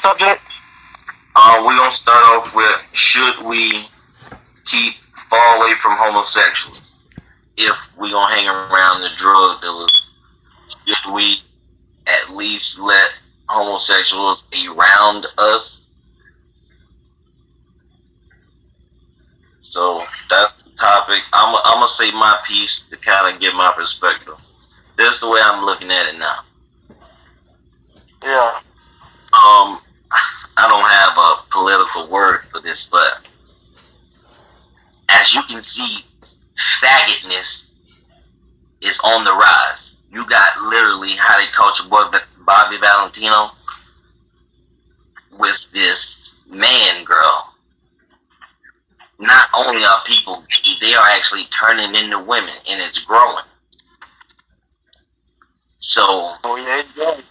subject? We're gonna start off with, should we keep far away from homosexuals if we gonna hang around the drug dealers? Should we at least let homosexuals be around us? So that's the topic. I'm gonna say my piece to kind of give my perspective. This is the way I'm looking at it now. Yeah. I don't have a political word for this, but as you can see, faggotness is on the rise. You got literally how they caught your boy Bobby Valentino with this man girl. Not only are people gay, they are actually turning into women, and it's growing. So, Oh yeah, it's good.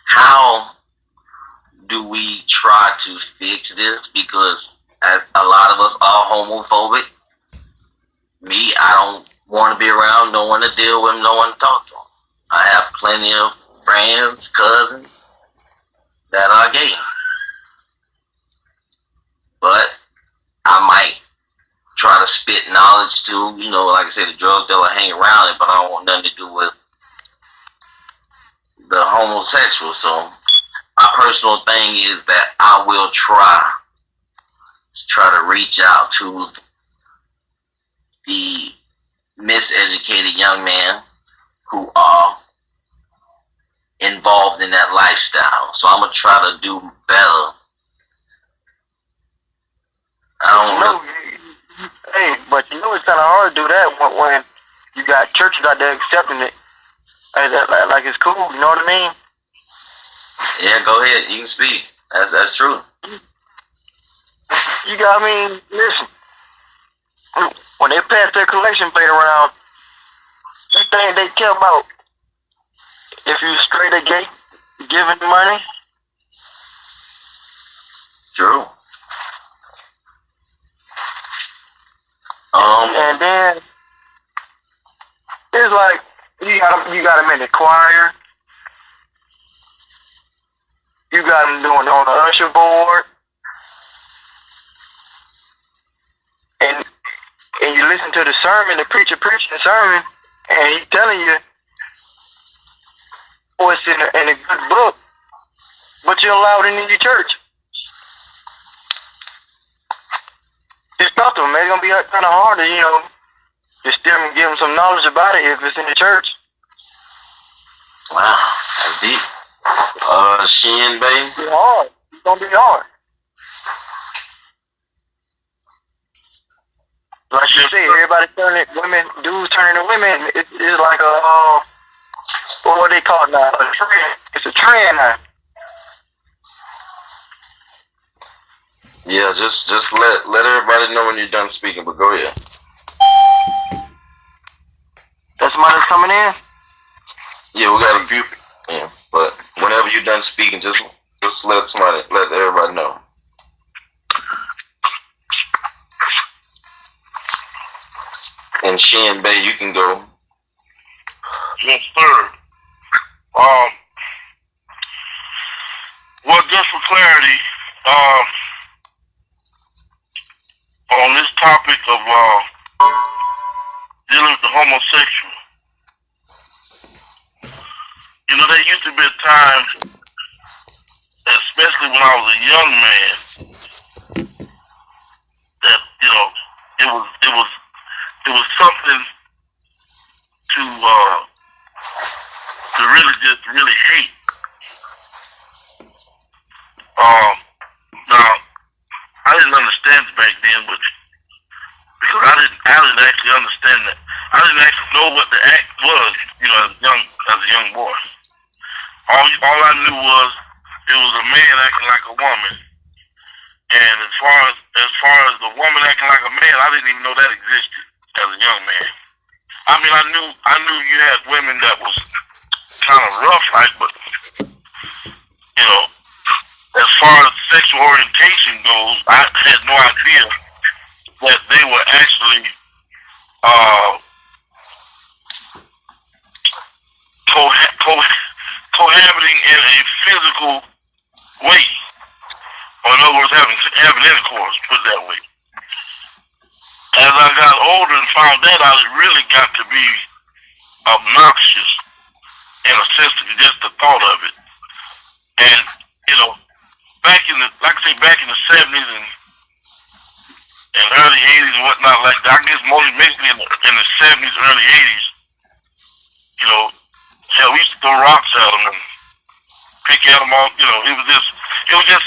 how do we try to fix this? Because as a lot of us are homophobic. Me, I don't want to be around, don't want to deal with them, don't want to talk to them. I have plenty of friends, cousins that are gay. But I might try to spit knowledge to, like I said, the drug dealer hang around it, but I don't want nothing to do with the homosexual. So my personal thing is that I will try to reach out to the miseducated young men who are involved in that lifestyle. So I'm gonna try to do better. Hey, but you know it's kind of hard to do that when you got churches out there accepting it like it's cool. You know what I mean? Yeah, go ahead. You can speak. That's true. Listen. When they pass their collection plate around, the thing they care about, if you straight or gay, giving money. True. And then it's like you got them in the choir, you got them doing on the usher board, and you listen to the sermon, the preacher preaching the sermon, and he's telling you what's in a good book, but you allow it in your church. It's tough to them. It's gonna be kind of hard to just still give them some knowledge about it if it's in the church. Wow, that's deep. Shin, baby. It's hard. It's gonna be hard. Like you said, everybody dudes turning to women. It's like what they call it now? A trend. It's a trend now. Yeah, just let everybody know when you're done speaking, but go ahead. That's somebody that's coming in? Yeah, we got a few. Yeah, but whenever you're done speaking, just let everybody know. And Shin Bay, you can go. Yes, sir. Well, just for clarity, on this topic of dealing with the homosexual, there used to be a time, especially when I was a young man, that it was something to really hate. Now I didn't understand it back then, but because I didn't actually understand that. I didn't actually know what the act was, as a young boy. All I knew was it was a man acting like a woman, and as far as the woman acting like a man, I didn't even know that existed as a young man. I knew you had women that was kind of rough, like, but as far as sexual orientation goes, I had no idea that they were actually cohabiting in a physical way. Or in other words, having intercourse, put it that way. As I got older and found that out, it really got to be obnoxious in a sense, just the thought of it. And, back in the 70s and early 80s and whatnot like that, I guess mostly in the 70s, early 80s, hell, we used to throw rocks at them and pick at them all, it was just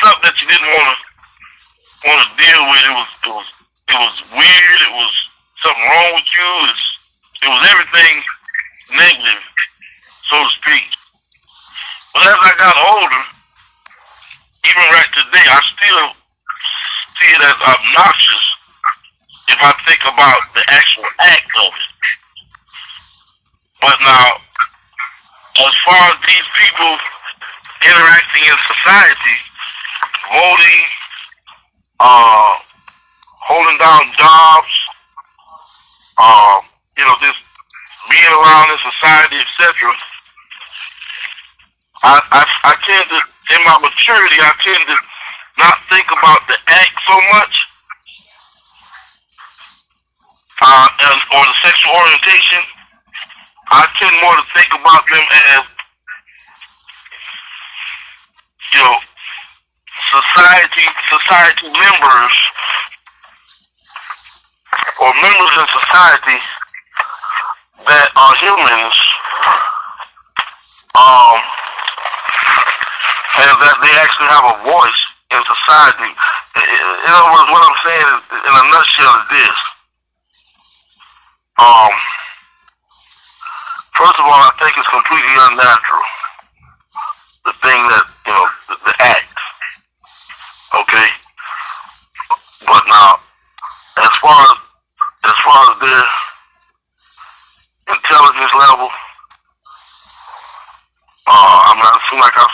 something that you didn't want to deal with. It was weird. It was something wrong with you. It was everything negative, so to speak. But as I got older, even right today, I still see it as obnoxious if I think about the actual act of it. But now, as far as these people interacting in society, voting, holding down jobs, just being around in society, etc. I tend to, in my maturity, I tend to not think about the act so much, or the sexual orientation. I tend more to think about them as, society members, or members in society that are humans, and that they actually have a voice in society. In other words, what I'm saying in a nutshell is this. First of all, I think it's completely unnatural. The thing that, the act. Okay? But now, as far as their intelligence level,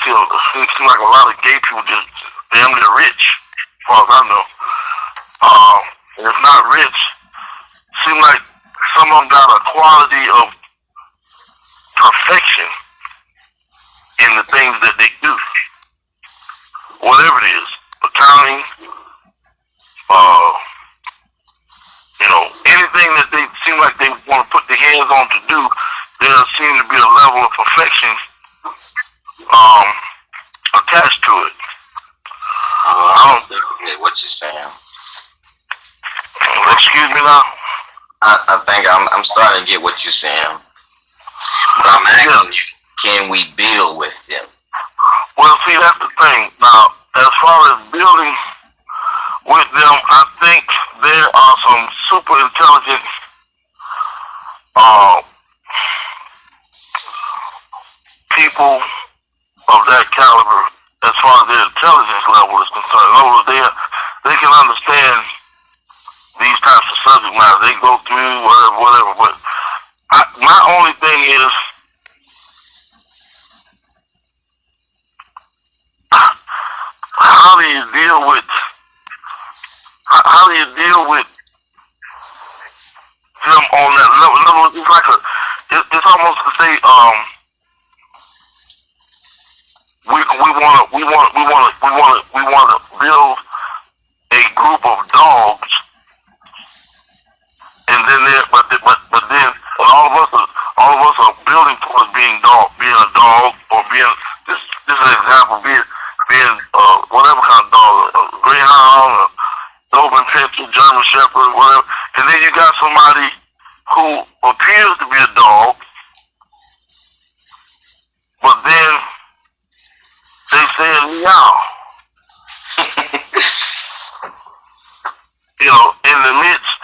it seems like a lot of gay people just damn near rich, as far as I know. And if not rich, seem like some of them got a quality of perfection in the things that they do. Whatever it is, accounting, anything that they seem like they want to put their hands on to do, there seems to be a level of perfection attached to it. I don't get what you're saying. Excuse me now? I think I'm starting to get what you're saying. But I'm asking you, can we build with them? Well, see, that's the thing. Now, as far as building with them, I think there are some super intelligent people of that caliber as far as their intelligence level is concerned. In other words, they can understand these types of subject matter. They go through whatever. But my only thing is, how do you deal with them on that level? In other words, it's like it's almost to say, we want to build a group of dogs, and then but then all of us are building towards being a dog, or being this is an example, being whatever kind of dog, a greyhound, a Doberman Pinscher, German Shepherd, whatever. And then you got somebody who appears to be a dog, but then they say meow. In the midst,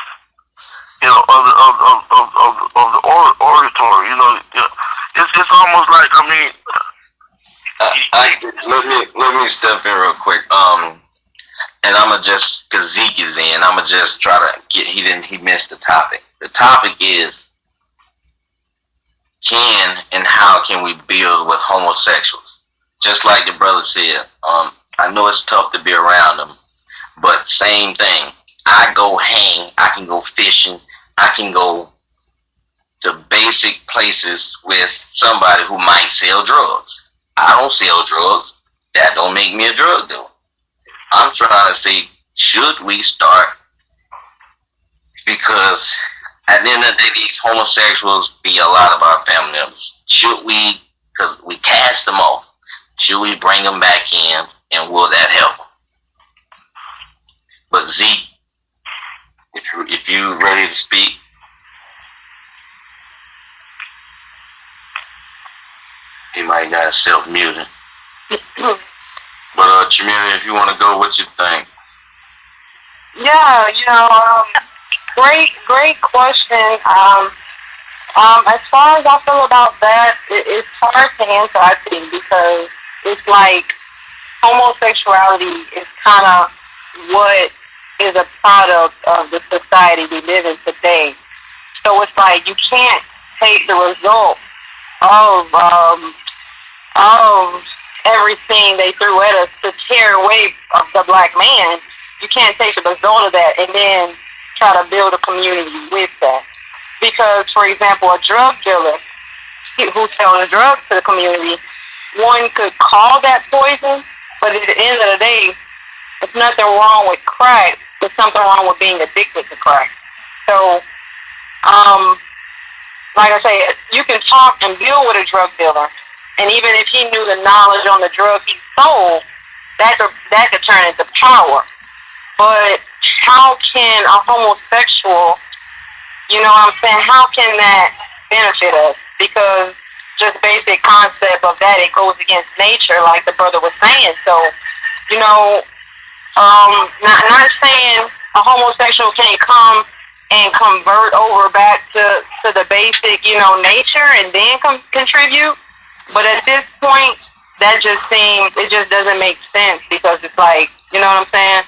of the oratory, it's almost like, let me step in real quick. And I'ma just, cause Zeke is in, I'ma just try to get. He missed the topic. The topic is, can and how can we build with homosexuals? Just like the brother said, I know it's tough to be around them, but same thing. I go hang, I can go fishing, I can go to base basic places with somebody who might sell drugs. I don't sell drugs. That don't make me a drug dealer. I'm trying to say, should we start? Because at the end of the day, these homosexuals be a lot of our family members. Should we, because we cast them off, should we bring them back in, and will that help? But Z, if you ready to speak. He might got self-muting. But Chameleon, if you want to go, what you think? Yeah, great question. As far as I feel about that, it's hard to answer, I think, because it's like homosexuality is kind of what is a product of the society we live in today. So it's like you can't take the result of everything they threw at us to tear away of the black man. You can't take the result of that and then try to build a community with that. Because, for example, a drug dealer who sells drugs to the community, one could call that poison, but at the end of the day, there's nothing wrong with crack. There's something wrong with being addicted to crack. So, like I say, you can talk and deal with a drug dealer, and even if he knew the knowledge on the drug he sold, that could turn into power. But how can a homosexual, how can that benefit us? Because just basic concept of that, it goes against nature, like the brother was saying. So, not saying a homosexual can't come and convert over back to the basic, nature and then contribute. But at this point, it just doesn't make sense, because it's like, you know what I'm saying?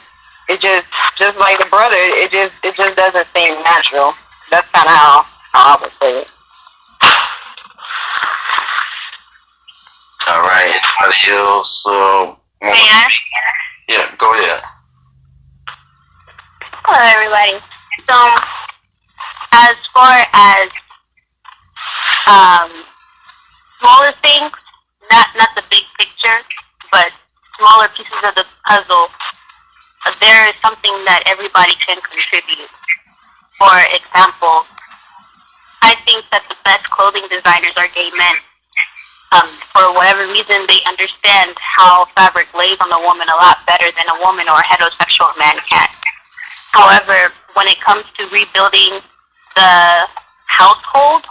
It just like the brother, it just doesn't seem natural. That's kind of how I would say it. All right. Anybody else? Yeah, go ahead. Hello, everybody. So, as far as smaller things, not the big picture, but smaller pieces of the puzzle, there is something that everybody can contribute. For example, I think that the best clothing designers are gay men. For whatever reason, they understand how fabric lays on a woman a lot better than a woman or a heterosexual man can. However, when it comes to rebuilding the household,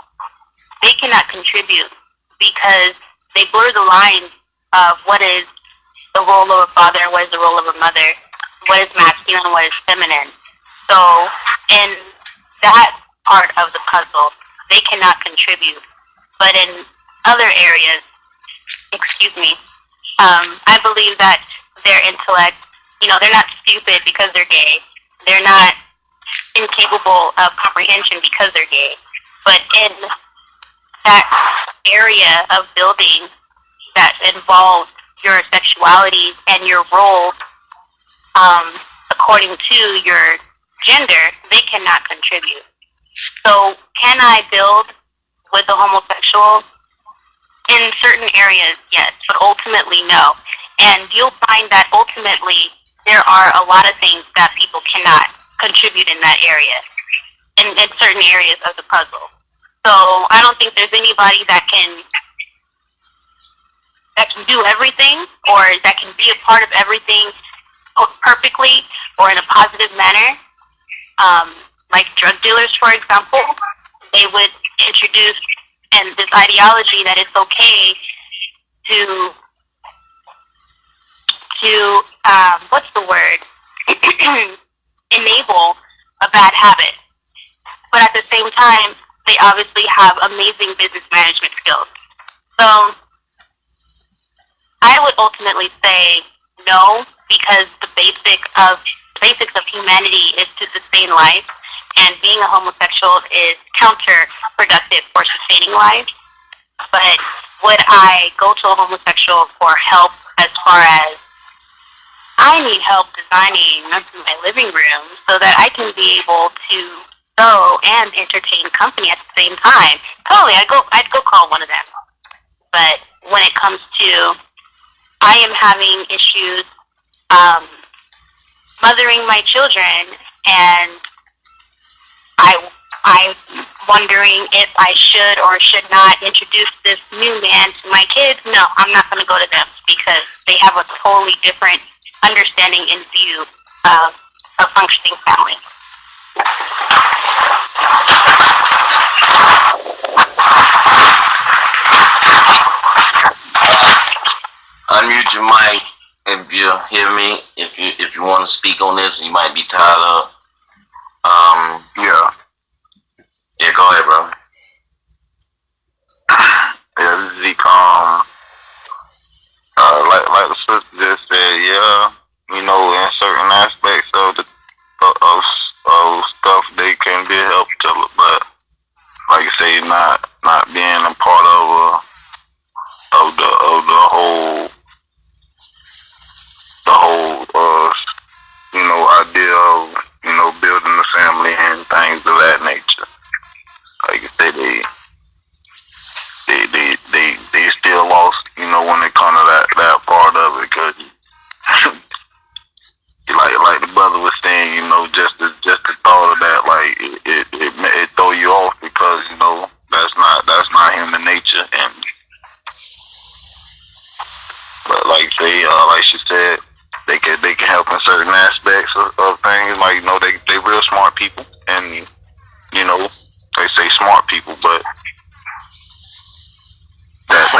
they cannot contribute because they blur the lines of what is the role of a father and what is the role of a mother, what is masculine and what is feminine. So in that part of the puzzle, they cannot contribute. But in other areas, I believe that their intellect, they're not stupid because they're gay. They're not incapable of comprehension because they're gay. But in that area of building that involves your sexuality and your roles according to your gender, they cannot contribute. So can I build with a homosexual? In certain areas, yes, but ultimately, no. And you'll find that ultimately there are a lot of things that people cannot contribute in that area, in certain areas of the puzzle. So I don't think there's anybody that can do everything, or that can be a part of everything perfectly or in a positive manner. Like drug dealers, for example, they would introduce this ideology that it's okay to what's the word? Enable a bad habit. But at the same time, they obviously have amazing business management skills. So I would ultimately say no, because the basics of humanity is to sustain life, and being a homosexual is counterproductive for sustaining life. But would I go to a homosexual for help as far as I need help designing my living room so that I can be able to go and entertain company at the same time, totally, I'd go call one of them. But when it comes to, I am having issues mothering my children, and I'm wondering if I should or should not introduce this new man to my kids. No, I'm not going to go to them because they have a totally different understanding and view of a functioning family. Unmute your mic if you hear me. If you want to speak on this, you might be tied up. Yeah, go ahead, bro. Yeah, this is Zeke. Like the sister just said, yeah, you know, in certain aspects of the of stuff, they can be helpful, but like you say, not being a part of the whole you know, idea of, you know, building a family and things of that nature. Like you say, they still lost, you know, when it comes to that part of it, because like the brother was saying, you know, just the thought of that, like it throw you off, because, you know, that's not human nature. And but like she said, they can help in certain aspects of things. Like, you know, they real smart people, and, you know, they say smart people, but that's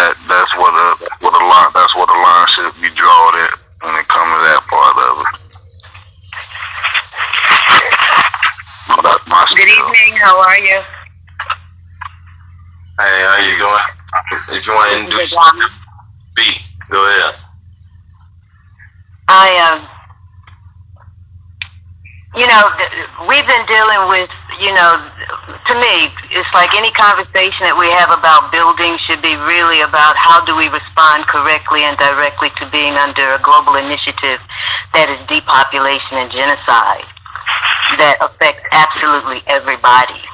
what a line should be drawn at when it comes to that part of it. That's my Good evening. How are you? Hey, how you doing? If you want to introduce speak, go ahead. You know, we've been dealing with, you know, to me, it's like any conversation that we have about building should be really about how do we respond correctly and directly to being under a global initiative that is depopulation and genocide that affects absolutely everybody.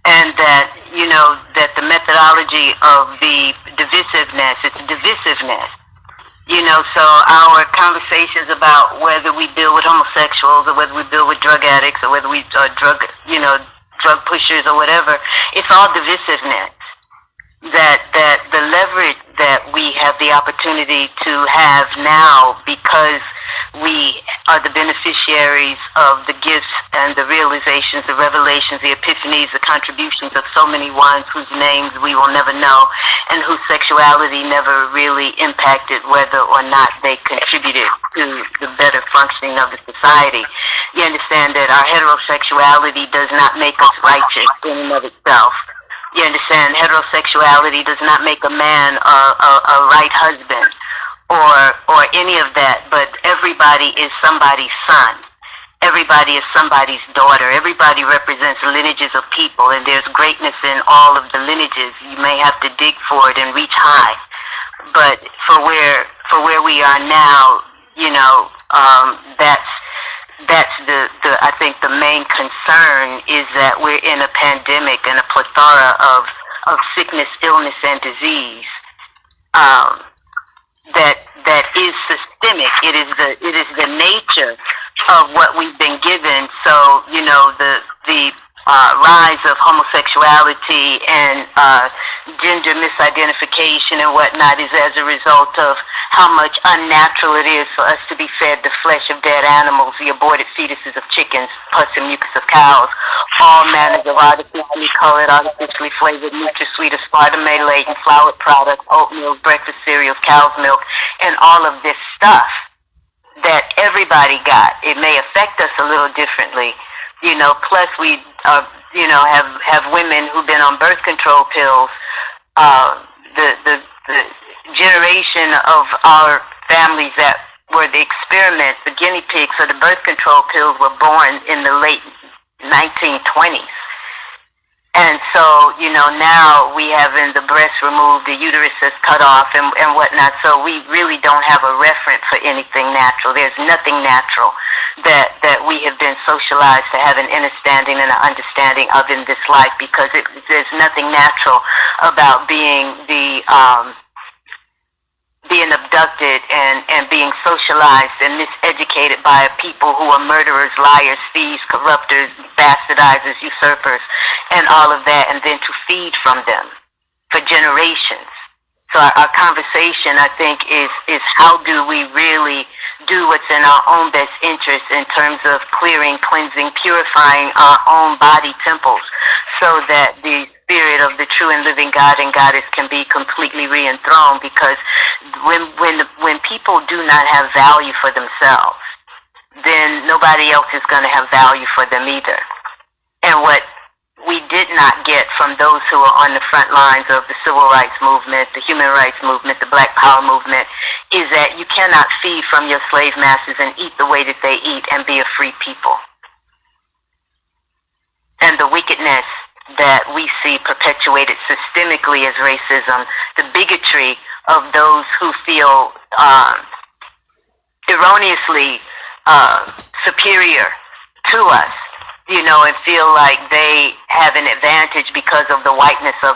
And that, you know, that the methodology of the divisiveness, it's divisiveness. You know, so our conversations about whether we deal with homosexuals or whether we deal with drug addicts or whether we are drug pushers or whatever, it's all divisiveness. That the leverage that we have the opportunity to have now, because we are the beneficiaries of the gifts and the realizations, the revelations, the epiphanies, the contributions of so many ones whose names we will never know and whose sexuality never really impacted whether or not they contributed to the better functioning of the society. You understand that our heterosexuality does not make us righteous in and of itself. You understand, heterosexuality does not make a man a right husband or any of that, but everybody is somebody's son. Everybody is somebody's daughter. Everybody represents lineages of people, and there's greatness in all of the lineages. You may have to dig for it and reach high, but for where we are now, you know, that's the I think the main concern is that we're in a pandemic and a plethora of sickness, illness, and disease that is systemic. It is the nature of what we've been given. So, you know, the rise of homosexuality and gender misidentification and whatnot is as a result of how much unnatural it is for us to be fed the flesh of dead animals, the aborted fetuses of chickens, pus and mucus of cows, all manners of artificially colored, artificially flavored, NutraSweet, aspartame-laden, flour products, oatmeal, breakfast cereals, cow's milk, and all of this stuff that everybody got. It may affect us a little differently. You know, plus we, have women who've been on birth control pills. The generation of our families that were the experiments, the guinea pigs for the birth control pills, were born in the late 1920s. And so, now we having the breast removed, the uterus is cut off and whatnot. So we really don't have a reference for anything natural. There's nothing natural that we have been socialized to have an understanding and an understanding of in this life, because there's nothing natural about being being abducted and being socialized and miseducated by people who are murderers, liars, thieves, corruptors, bastardizers, usurpers, and all of that, and then to feed from them for generations. So our conversation, I think, is how do we really do what's in our own best interest in terms of clearing, cleansing, purifying our own body temples, so that the spirit of the true and living God and Goddess can be completely re-enthroned. Because when people do not have value for themselves, then nobody else is going to have value for them either. And what we did not get from those who are on the front lines of the civil rights movement, the human rights movement, the Black Power movement, is that you cannot feed from your slave masters and eat the way that they eat and be a free people. And the wickedness that we see perpetuated systemically as racism, the bigotry of those who feel erroneously superior to us, and feel like they have an advantage because of the whiteness of,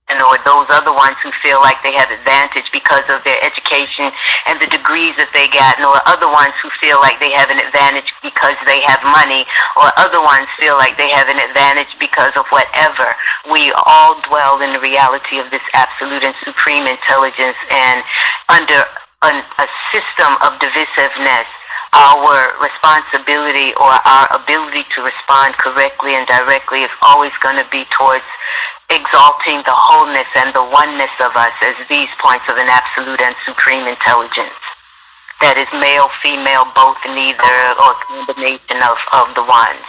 or those other ones who feel like they have advantage because of their education and the degrees that they got, or other ones who feel like they have an advantage because they have money, or other ones feel like they have an advantage because of whatever. We all dwell in the reality of this absolute and supreme intelligence, and under a system of divisiveness, our responsibility or our ability to respond correctly and directly is always going to be towards exalting the wholeness and the oneness of us as these points of an absolute and supreme intelligence that is male, female, both, neither, or combination of the ones.